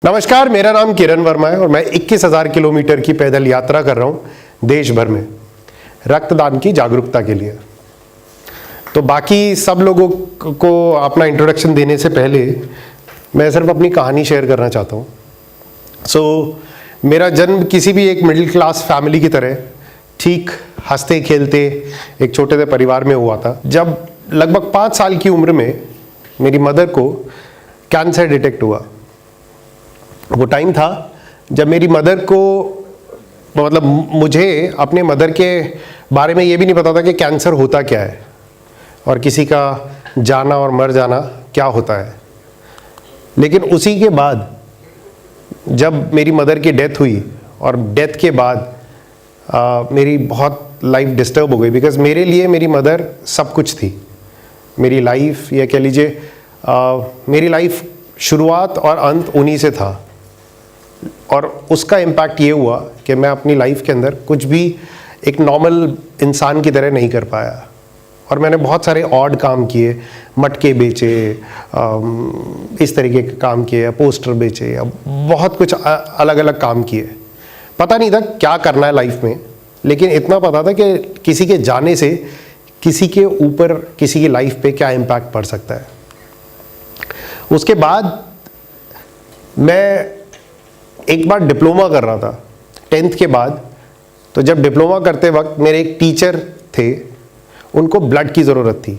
नमस्कार, मेरा नाम किरण वर्मा है और मैं 21,000 किलोमीटर की पैदल यात्रा कर रहा हूं देश भर में रक्तदान की जागरूकता के लिए। तो बाकी सब लोगों को अपना इंट्रोडक्शन देने से पहले मैं सिर्फ अपनी कहानी शेयर करना चाहता हूं। मेरा जन्म किसी भी एक मिडिल क्लास फैमिली की तरह ठीक हंसते खेलते एक छोटे से परिवार में हुआ था। जब लगभग 5 साल की उम्र में मेरी मदर को कैंसर डिटेक्ट हुआ। वो टाइम था जब मेरी मदर को मुझे अपने मदर के बारे में ये भी नहीं पता था कि कैंसर होता क्या है और किसी का जाना और मर जाना क्या होता है। लेकिन उसी के बाद जब मेरी मदर की डेथ हुई और डेथ के बाद मेरी बहुत लाइफ डिस्टर्ब हो गई, बिकॉज़ मेरे लिए मेरी मदर सब कुछ थी। मेरी लाइफ, या कह लीजिए मेरी लाइफ शुरुआत और अंत उन्हीं से था। और उसका इम्पैक्ट ये हुआ कि मैं अपनी लाइफ के अंदर कुछ भी एक नॉर्मल इंसान की तरह नहीं कर पाया। और मैंने बहुत सारे ऑड काम किए, मटके बेचे, इस तरीके के काम किए, पोस्टर बेचे, बहुत कुछ अलग अलग काम किए। पता नहीं था क्या करना है लाइफ में, लेकिन इतना पता था कि किसी के जाने से किसी के ऊपर, किसी की लाइफ पे क्या इम्पैक्ट पड़ सकता है। उसके बाद मैं एक बार डिप्लोमा कर रहा था 10th के बाद। तो जब डिप्लोमा करते वक्त मेरे एक टीचर थे, उनको ब्लड की ज़रूरत थी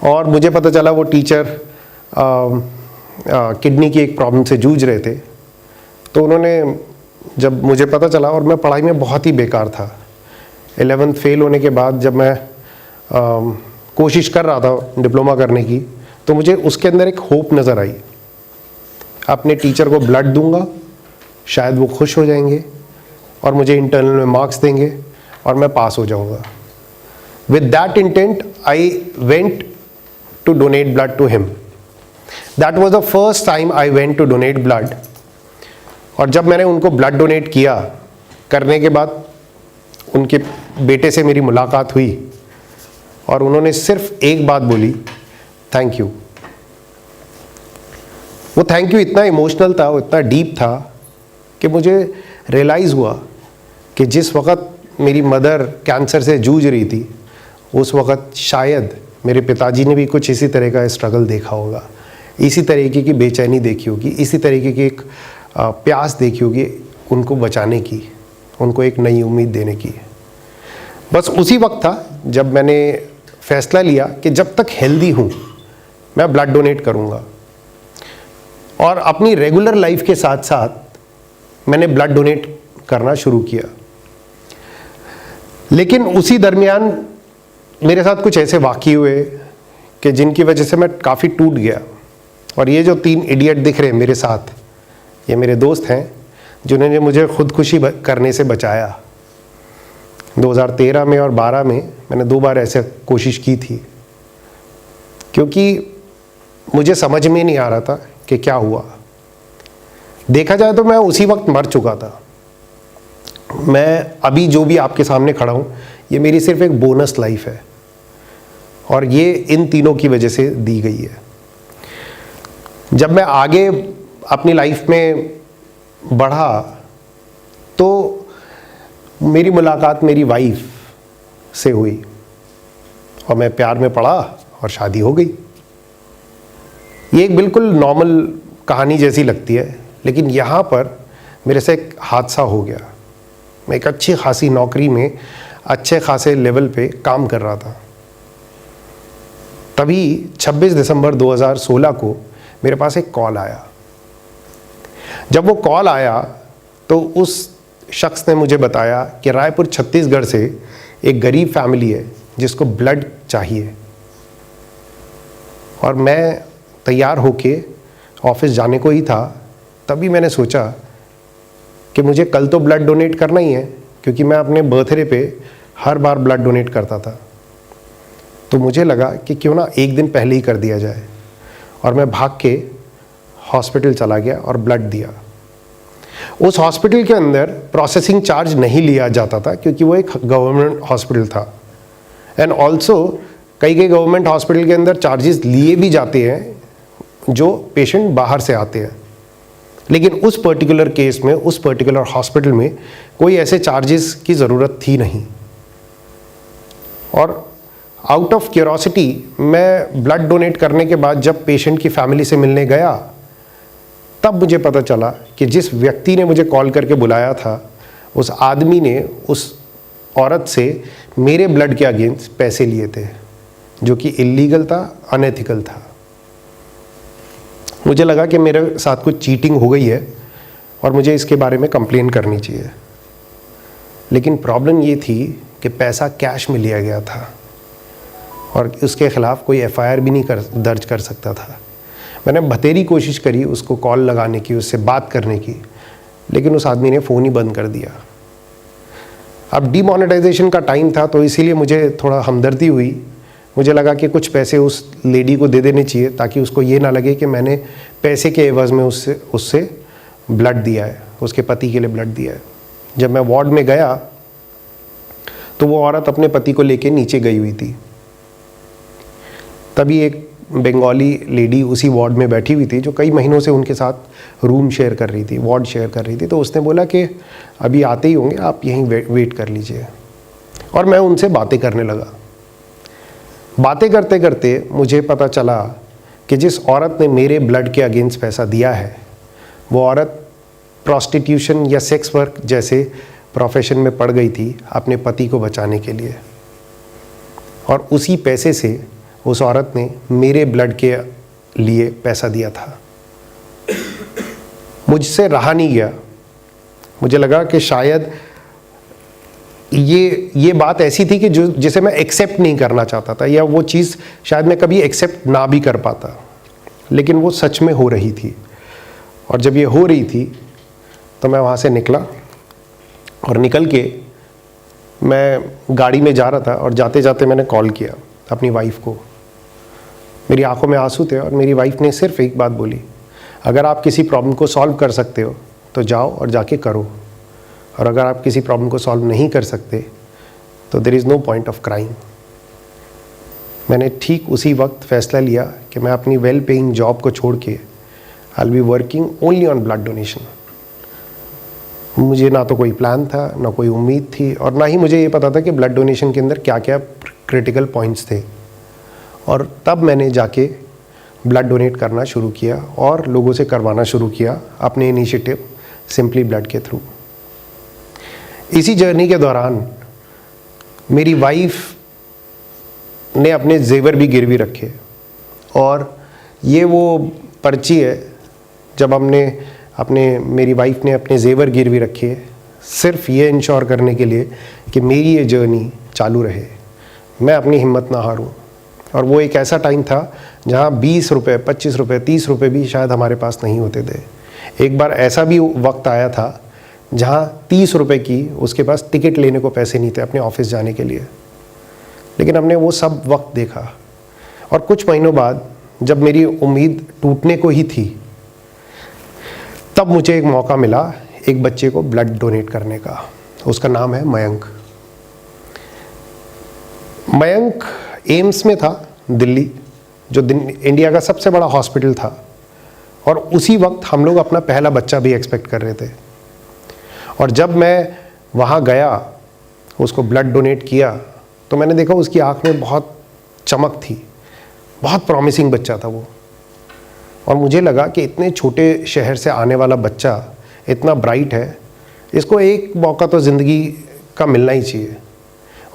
और मुझे पता चला वो टीचर किडनी की एक प्रॉब्लम से जूझ रहे थे। तो उन्होंने, जब मुझे पता चला, और मैं पढ़ाई में बहुत ही बेकार था, 11th फेल होने के बाद जब मैं कोशिश कर रहा था डिप्लोमा करने की, तो मुझे उसके अंदर एक होप नज़र आई। अपने टीचर को ब्लड दूंगा, शायद वो खुश हो जाएंगे और मुझे इंटरनल में मार्क्स देंगे और मैं पास हो जाऊंगा। With that intent I went to donate blood to him. That was the first time I went to donate blood. और जब मैंने उनको ब्लड डोनेट किया, करने के बाद उनके बेटे से मेरी मुलाकात हुई और उन्होंने सिर्फ एक बात बोली, थैंक यू। वो थैंक यू इतना इमोशनल था, वो इतना डीप था कि मुझे रियलाइज़ हुआ कि जिस वक़्त मेरी मदर कैंसर से जूझ रही थी, उस वक़्त शायद मेरे पिताजी ने भी कुछ इसी तरह का स्ट्रगल देखा होगा, इसी तरीके की बेचैनी देखी होगी, इसी तरीके की एक प्यास देखी होगी उनको बचाने की, उनको एक नई उम्मीद देने की। बस उसी वक्त था जब मैंने फ़ैसला लिया कि जब तक हेल्दी हूँ मैं ब्लड डोनेट करूँगा। और अपनी रेगुलर लाइफ के साथ साथ मैंने ब्लड डोनेट करना शुरू किया। लेकिन उसी दरमियान मेरे साथ कुछ ऐसे वाक़ये हुए कि जिनकी वजह से मैं काफ़ी टूट गया। और ये जो 3 इडियट दिख रहे हैं मेरे साथ, ये मेरे दोस्त हैं जिन्होंने मुझे खुदकुशी करने से बचाया। 2013 में और 12 में मैंने 2 बार ऐसे कोशिश की थी, क्योंकि मुझे समझ में नहीं आ रहा था कि क्या हुआ। देखा जाए तो मैं उसी वक्त मर चुका था। मैं अभी जो भी आपके सामने खड़ा हूँ, ये मेरी सिर्फ एक बोनस लाइफ है और ये इन तीनों की वजह से दी गई है। जब मैं आगे अपनी लाइफ में बढ़ा तो मेरी मुलाकात मेरी वाइफ से हुई और मैं प्यार में पड़ा और शादी हो गई। ये एक बिल्कुल नॉर्मल कहानी जैसी लगती है, लेकिन यहाँ पर मेरे से एक हादसा हो गया। मैं एक अच्छी खासी नौकरी में अच्छे खासे लेवल पे काम कर रहा था। तभी 26 दिसंबर 2016 को मेरे पास एक कॉल आया। जब वो कॉल आया तो उस शख्स ने मुझे बताया कि रायपुर छत्तीसगढ़ से एक गरीब फैमिली है जिसको ब्लड चाहिए। और मैं तैयार होके ऑफिस जाने को ही था। तभी मैंने सोचा कि मुझे कल तो ब्लड डोनेट करना ही है, क्योंकि मैं अपने बर्थडे पे हर बार ब्लड डोनेट करता था। तो मुझे लगा कि क्यों ना एक दिन पहले ही कर दिया जाए। और मैं भाग के हॉस्पिटल चला गया और ब्लड दिया। उस हॉस्पिटल के अंदर प्रोसेसिंग चार्ज नहीं लिया जाता था, क्योंकि वो एक गवर्नमेंट हॉस्पिटल था। एंड ऑल्सो कई गवर्नमेंट हॉस्पिटल के अंदर चार्जेस लिए भी जाते हैं जो पेशेंट बाहर से आते हैं। लेकिन उस पर्टिकुलर केस में, उस पर्टिकुलर हॉस्पिटल में कोई ऐसे चार्जेस की ज़रूरत थी नहीं। और आउट ऑफ क्यूरोसिटी मैं ब्लड डोनेट करने के बाद जब पेशेंट की फैमिली से मिलने गया, तब मुझे पता चला कि जिस व्यक्ति ने मुझे कॉल करके बुलाया था, उस आदमी ने उस औरत से मेरे ब्लड के अगेंस्ट पैसे लिए थे, जो कि इल्लीगल था, अनएथिकल था। मुझे लगा कि मेरे साथ कुछ चीटिंग हो गई है और मुझे इसके बारे में कंप्लेन करनी चाहिए। लेकिन प्रॉब्लम ये थी कि पैसा कैश में लिया गया था और उसके ख़िलाफ़ कोई एफआईआर भी नहीं दर्ज कर सकता था। मैंने बतेरी कोशिश करी उसको कॉल लगाने की, उससे बात करने की, लेकिन उस आदमी ने फ़ोन ही बंद कर दिया। अब डीमोनेटाइजेशन का टाइम था, तो इसीलिए मुझे थोड़ा हमदर्दी हुई। मुझे लगा कि कुछ पैसे उस लेडी को दे देने चाहिए ताकि उसको ये ना लगे कि मैंने पैसे के एवज़ में उससे ब्लड दिया है, उसके पति के लिए ब्लड दिया है। जब मैं वार्ड में गया तो वो औरत अपने पति को लेके नीचे गई हुई थी। तभी एक बंगाली लेडी उसी वार्ड में बैठी हुई थी, जो कई महीनों से उनके साथ रूम शेयर कर रही थी, वार्ड शेयर कर रही थी। तो उसने बोला कि अभी आते ही होंगे, आप यहीं वेट कर लीजिए। और मैं उनसे बातें करने लगा। बातें करते करते मुझे पता चला कि जिस औरत ने मेरे ब्लड के अगेंस्ट पैसा दिया है, वो औरत प्रोस्टिट्यूशन या सेक्स वर्क जैसे प्रोफेशन में पड़ गई थी अपने पति को बचाने के लिए। और उसी पैसे से उस औरत ने मेरे ब्लड के लिए पैसा दिया था। मुझसे रहा नहीं गया। मुझे लगा कि शायद ये बात ऐसी थी कि जिसे मैं एक्सेप्ट नहीं करना चाहता था, या वो चीज़ शायद मैं कभी एक्सेप्ट ना भी कर पाता, लेकिन वो सच में हो रही थी। और जब ये हो रही थी तो मैं वहाँ से निकला, और निकल के मैं गाड़ी में जा रहा था, और जाते जाते मैंने कॉल किया अपनी वाइफ को। मेरी आंखों में आंसू थे, और मेरी वाइफ ने सिर्फ एक बात बोली, अगर आप किसी प्रॉब्लम को सॉल्व कर सकते हो तो जाओ और जाके करो, और अगर आप किसी प्रॉब्लम को सॉल्व नहीं कर सकते तो there is no point of crime. मैंने ठीक उसी वक्त फैसला लिया कि मैं अपनी वेल पेइंग जॉब को छोड़ के I will be working only on blood donation. मुझे ना तो कोई प्लान था, ना कोई उम्मीद थी, और ना ही मुझे ये पता था कि ब्लड डोनेशन के अंदर क्या क्या क्रिटिकल पॉइंट्स थे। और तब मैंने जाके ब्लड डोनेट करना शुरू किया और लोगों से करवाना शुरू किया अपने इनिशिएटिव सिंपली ब्लड के थ्रू। इसी जर्नी के दौरान मेरी वाइफ ने अपने जेवर भी गिरवी रखे, और ये वो पर्ची है जब मेरी वाइफ ने अपने जेवर गिरवी रखे, सिर्फ ये इंश्योर करने के लिए कि मेरी ये जर्नी चालू रहे, मैं अपनी हिम्मत ना हारूं। और वो एक ऐसा टाइम था जहाँ 20 रुपये, 25 रुपये, 30 रुपये भी शायद हमारे पास नहीं होते थे। एक बार ऐसा भी वक्त आया था जहाँ 30 रुपये की उसके पास टिकट लेने को पैसे नहीं थे अपने ऑफिस जाने के लिए। लेकिन हमने वो सब वक्त देखा, और कुछ महीनों बाद जब मेरी उम्मीद टूटने को ही थी, तब मुझे एक मौका मिला एक बच्चे को ब्लड डोनेट करने का। उसका नाम है मयंक। मयंक एम्स में था दिल्ली, जो इंडिया का सबसे बड़ा हॉस्पिटल था, और उसी वक्त हम लोग अपना पहला बच्चा भी एक्सपेक्ट कर रहे थे। और जब मैं वहाँ गया, उसको ब्लड डोनेट किया, तो मैंने देखा उसकी आँख में बहुत चमक थी, बहुत प्रॉमिसिंग बच्चा था वो। और मुझे लगा कि इतने छोटे शहर से आने वाला बच्चा इतना ब्राइट है, इसको एक मौका तो ज़िंदगी का मिलना ही चाहिए।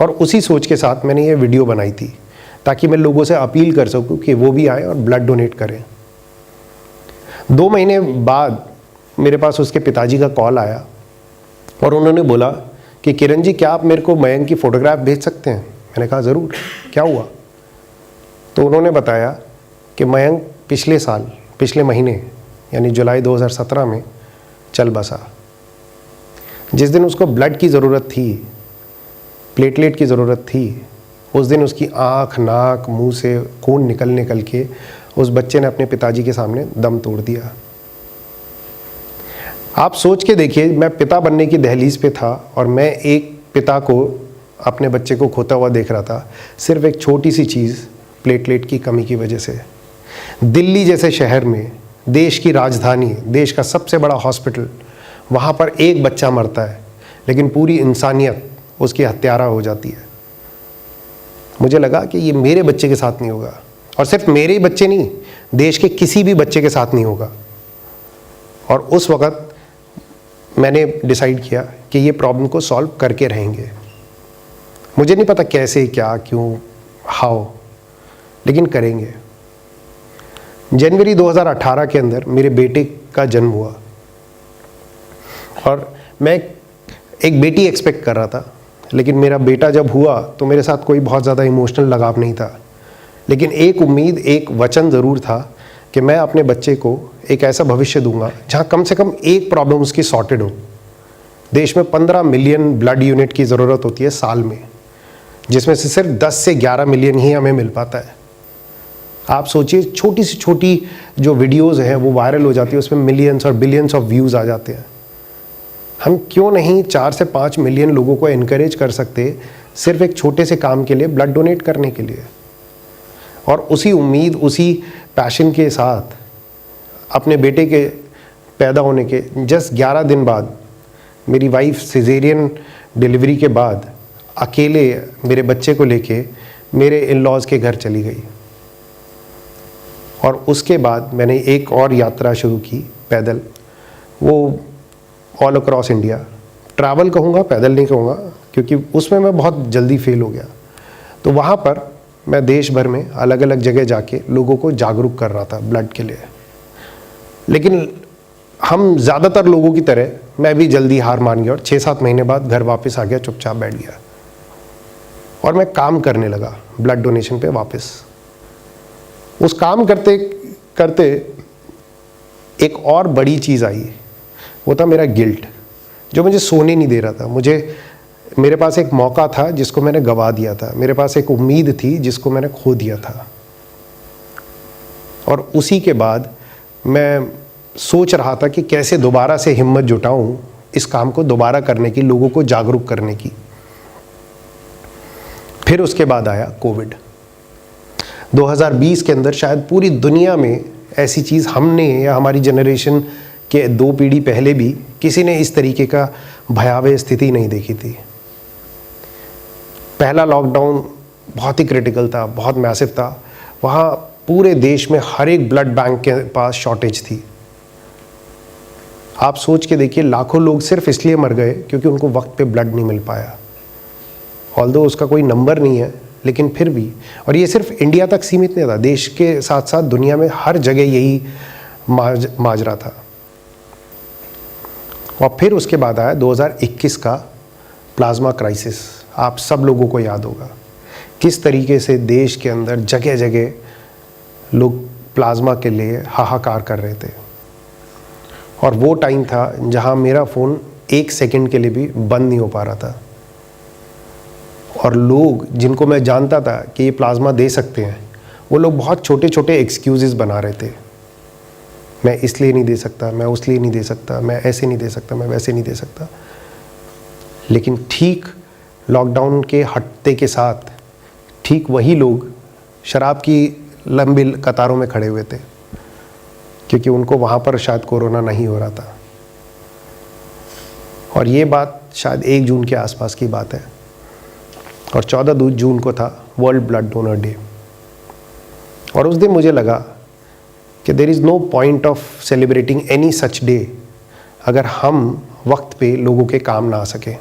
और उसी सोच के साथ मैंने ये वीडियो बनाई थी, ताकि मैं लोगों से अपील कर सकूं कि वो भी आए और ब्लड डोनेट करें। 2 महीने बाद मेरे पास उसके पिताजी का कॉल आया, और उन्होंने बोला कि किरण जी, क्या आप मेरे को मयंक की फ़ोटोग्राफ भेज सकते हैं? मैंने कहा ज़रूर, क्या हुआ? तो उन्होंने बताया कि मयंक पिछले महीने यानी जुलाई 2017 में चल बसा। जिस दिन उसको ब्लड की ज़रूरत थी, प्लेटलेट की ज़रूरत थी, उस दिन उसकी आँख, नाक, मुंह से खून निकल के उस बच्चे ने अपने पिताजी के सामने दम तोड़ दिया। आप सोच के देखिए, मैं पिता बनने की दहलीज पे था, और मैं एक पिता को, अपने बच्चे को खोता हुआ देख रहा था, सिर्फ एक छोटी सी चीज़, प्लेटलेट की कमी की वजह से। दिल्ली जैसे शहर में देश की राजधानी, देश का सबसे बड़ा हॉस्पिटल, वहाँ पर एक बच्चा मरता है लेकिन पूरी इंसानियत उसकी हत्यारा हो जाती है। मुझे लगा कि ये मेरे बच्चे के साथ नहीं होगा, और सिर्फ मेरे ही बच्चे नहीं, देश के किसी भी बच्चे के साथ नहीं होगा। और उस वक्त मैंने डिसाइड किया कि ये प्रॉब्लम को सॉल्व करके रहेंगे। मुझे नहीं पता कैसे, क्या, क्यों, हाउ, लेकिन करेंगे। जनवरी 2018 के अंदर मेरे बेटे का जन्म हुआ और मैं एक बेटी एक्सपेक्ट कर रहा था, लेकिन मेरा बेटा जब हुआ तो मेरे साथ कोई बहुत ज़्यादा इमोशनल लगाव नहीं था, लेकिन एक उम्मीद, एक वचन ज़रूर था कि मैं अपने बच्चे को एक ऐसा भविष्य दूंगा जहाँ कम से कम एक प्रॉब्लम उसकी सॉर्टेड हो। देश में 15 मिलियन ब्लड यूनिट की ज़रूरत होती है साल में, जिसमें से सिर्फ 10 से 11 मिलियन ही हमें मिल पाता है। आप सोचिए, छोटी से छोटी जो वीडियोज़ हैं वो वायरल हो जाती है, उसमें मिलियंस और बिलियंस ऑफ व्यूज़ आ जाते हैं। हम क्यों नहीं 4 से 5 मिलियन लोगों को एनकरेज कर सकते सिर्फ एक छोटे से काम के लिए, ब्लड डोनेट करने के लिए। और उसी उम्मीद, उसी पैशन के साथ अपने बेटे के पैदा होने के जस्ट 11 दिन बाद मेरी वाइफ सिजेरियन डिलीवरी के बाद अकेले मेरे बच्चे को लेके मेरे इन लॉज के घर चली गई। और उसके बाद मैंने एक और यात्रा शुरू की पैदल, वो ऑल अक्रॉस इंडिया। ट्रैवल कहूँगा, पैदल नहीं कहूँगा, क्योंकि उसमें मैं बहुत जल्दी फेल हो गया। तो वहाँ पर मैं देश भर में अलग अलग जगह जाके लोगों को जागरूक कर रहा था ब्लड के लिए। लेकिन हम ज़्यादातर लोगों की तरह मैं भी जल्दी हार मान गया और 6-7 महीने बाद घर वापस आ गया, चुपचाप बैठ गया और मैं काम करने लगा ब्लड डोनेशन पे वापस। उस काम करते करते एक और बड़ी चीज़ आई, वो था मेरा गिल्ट, जो मुझे सोने नहीं दे रहा था। मेरे पास एक मौका था जिसको मैंने गंवा दिया था, मेरे पास एक उम्मीद थी जिसको मैंने खो दिया था। और उसी के बाद मैं सोच रहा था कि कैसे दोबारा से हिम्मत जुटाऊं इस काम को दोबारा करने की, लोगों को जागरूक करने की। फिर उसके बाद आया कोविड 2020 के अंदर। शायद पूरी दुनिया में ऐसी चीज़ हमने या हमारी जनरेशन के 2 पीढ़ी पहले भी किसी ने इस तरीके का भयावह स्थिति नहीं देखी थी। पहला लॉकडाउन बहुत ही क्रिटिकल था, बहुत मैसिव था। वहाँ पूरे देश में हर एक ब्लड बैंक के पास शॉर्टेज थी। आप सोच के देखिए, लाखों लोग सिर्फ इसलिए मर गए क्योंकि उनको वक्त पे ब्लड नहीं मिल पाया। ऑल्दो उसका कोई नंबर नहीं है, लेकिन फिर भी, और ये सिर्फ इंडिया तक सीमित नहीं था, देश के साथ साथ दुनिया में हर जगह यही माजरा था। और फिर उसके बाद आया 2021 का प्लाज्मा क्राइसिस। आप सब लोगों को याद होगा किस तरीके से देश के अंदर जगह जगह लोग प्लाज्मा के लिए हाहाकार कर रहे थे। और वो टाइम था जहां मेरा फ़ोन 1 सेकंड के लिए भी बंद नहीं हो पा रहा था। और लोग जिनको मैं जानता था कि ये प्लाज्मा दे सकते हैं, वो लोग बहुत छोटे छोटे एक्सक्यूज़ेस बना रहे थे। मैं इसलिए नहीं दे सकता, मैं उसलिए नहीं दे सकता, मैं ऐसे नहीं दे सकता, मैं वैसे नहीं दे सकता। लेकिन ठीक लॉकडाउन के हटते के साथ ठीक वही लोग शराब की लंबी कतारों में खड़े हुए थे, क्योंकि उनको वहाँ पर शायद कोरोना नहीं हो रहा था। और ये बात शायद 1 जून के आसपास की बात है, और 14 जून को था वर्ल्ड ब्लड डोनर डे। और उस दिन मुझे लगा कि there is no point of celebrating any such day अगर हम वक्त पे लोगों के काम ना आ सके।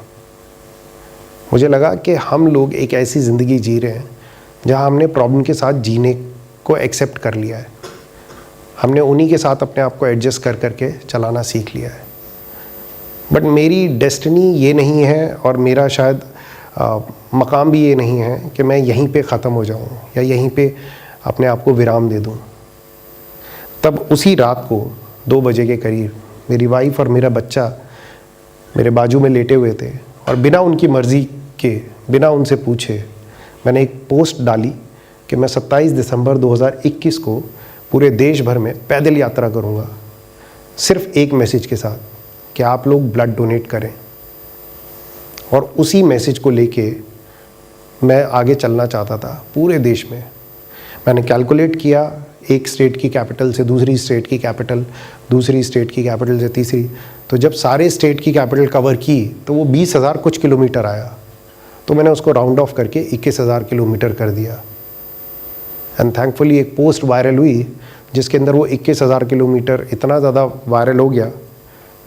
मुझे लगा कि हम लोग एक ऐसी ज़िंदगी जी रहे हैं जहां हमने प्रॉब्लम के साथ जीने को एक्सेप्ट कर लिया है। हमने उन्हीं के साथ अपने आप को एडजस्ट कर करके चलाना सीख लिया है। बट मेरी डेस्टिनी ये नहीं है, और मेरा शायद मकाम भी ये नहीं है कि मैं यहीं पे ख़त्म हो जाऊं या यहीं पे अपने आप को विराम दे दूं। तब उसी रात को 2 बजे के करीब मेरी वाइफ और मेरा बच्चा मेरे बाजू में लेटे हुए थे, और बिना उनकी मर्ज़ी के, बिना उनसे पूछे, मैंने एक पोस्ट डाली कि मैं 27 दिसंबर 2021 को पूरे देश भर में पैदल यात्रा करूंगा, सिर्फ एक मैसेज के साथ कि आप लोग ब्लड डोनेट करें। और उसी मैसेज को लेके मैं आगे चलना चाहता था पूरे देश में। मैंने कैलकुलेट किया एक स्टेट की कैपिटल से दूसरी स्टेट की कैपिटल, दूसरी स्टेट की कैपिटल से तीसरी, तो जब सारे स्टेट की कैपिटल कवर की तो वो 20,000 कुछ किलोमीटर आया। तो मैंने उसको राउंड ऑफ करके 21,000 किलोमीटर कर दिया। एंड थैंकफुली एक पोस्ट वायरल हुई जिसके अंदर वो 21,000 किलोमीटर इतना ज़्यादा वायरल हो गया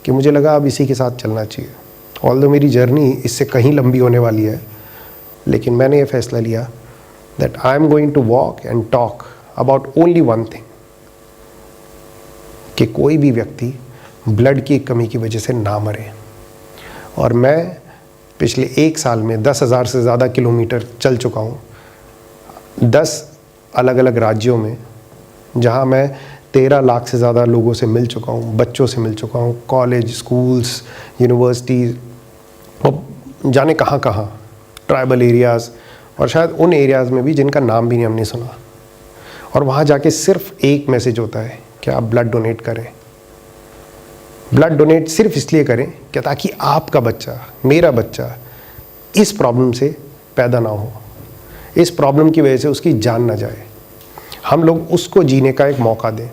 कि मुझे लगा अब इसी के साथ चलना चाहिए। ऑल्दो मेरी जर्नी इससे कहीं लंबी होने वाली है, लेकिन मैंने ये फैसला लिया that I am going to walk and talk about only one thing, कि कोई भी व्यक्ति ब्लड की कमी की वजह से ना मरे। और मैं पिछले 1 साल में 10,000 से ज़्यादा किलोमीटर चल चुका हूँ, 10 अलग अलग राज्यों में, जहाँ मैं 13 लाख से ज़्यादा लोगों से मिल चुका हूँ, बच्चों से मिल चुका हूँ, कॉलेज, स्कूल्स, यूनिवर्सिटीज़, और जाने कहाँ कहाँ, ट्राइबल एरियाज़, और शायद उन एरियाज़ में भी जिनका नाम भी नहीं हमने सुना। और वहाँ जाके सिर्फ एक मैसेज होता है कि आप ब्लड डोनेट करें। ब्लड डोनेट सिर्फ इसलिए करें कि ताकि आपका बच्चा, मेरा बच्चा इस प्रॉब्लम से पैदा ना हो, इस प्रॉब्लम की वजह से उसकी जान ना जाए, हम लोग उसको जीने का एक मौका दें।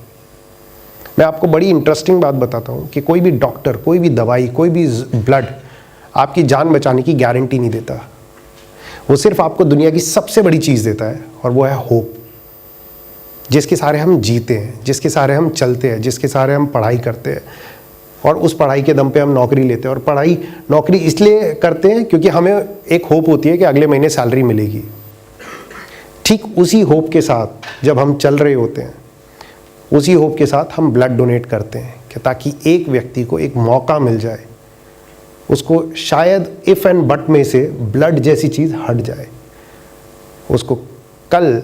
मैं आपको बड़ी इंटरेस्टिंग बात बताता हूँ कि कोई भी डॉक्टर, कोई भी दवाई, कोई भी ब्लड आपकी जान बचाने की गारंटी नहीं देता। वो सिर्फ आपको दुनिया की सबसे बड़ी चीज़ देता है, और वो है होप, जिसके सहारे हम जीते हैं, जिसके सहारे हम चलते हैं, जिसके सहारे हम पढ़ाई करते हैं, और उस पढ़ाई के दम पे हम नौकरी लेते हैं। और पढ़ाई नौकरी इसलिए करते हैं क्योंकि हमें एक होप होती है कि अगले महीने सैलरी मिलेगी। ठीक उसी होप के साथ जब हम चल रहे होते हैं, उसी होप के साथ हम ब्लड डोनेट करते हैं कि ताकि एक व्यक्ति को एक मौका मिल जाए, उसको शायद इफ़ एंड बट में से ब्लड जैसी चीज़ हट जाए, उसको कल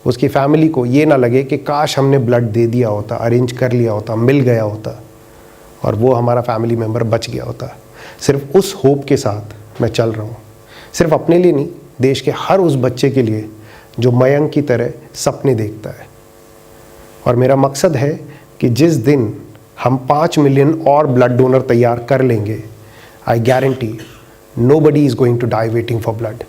उसकी फैमिली को ये ना लगे कि काश हमने ब्लड दे दिया होता, अरेंज कर लिया होता, मिल गया होता, और वो हमारा फैमिली मेम्बर बच गया होता। सिर्फ उस होप के साथ मैं चल रहा हूँ, सिर्फ अपने लिए नहीं, देश के हर उस बच्चे के लिए जो मयंक की तरह सपने देखता है। और मेरा मकसद है कि जिस दिन हम 5 मिलियन और ब्लड डोनर तैयार कर लेंगे, I guarantee nobody is going to die waiting for blood.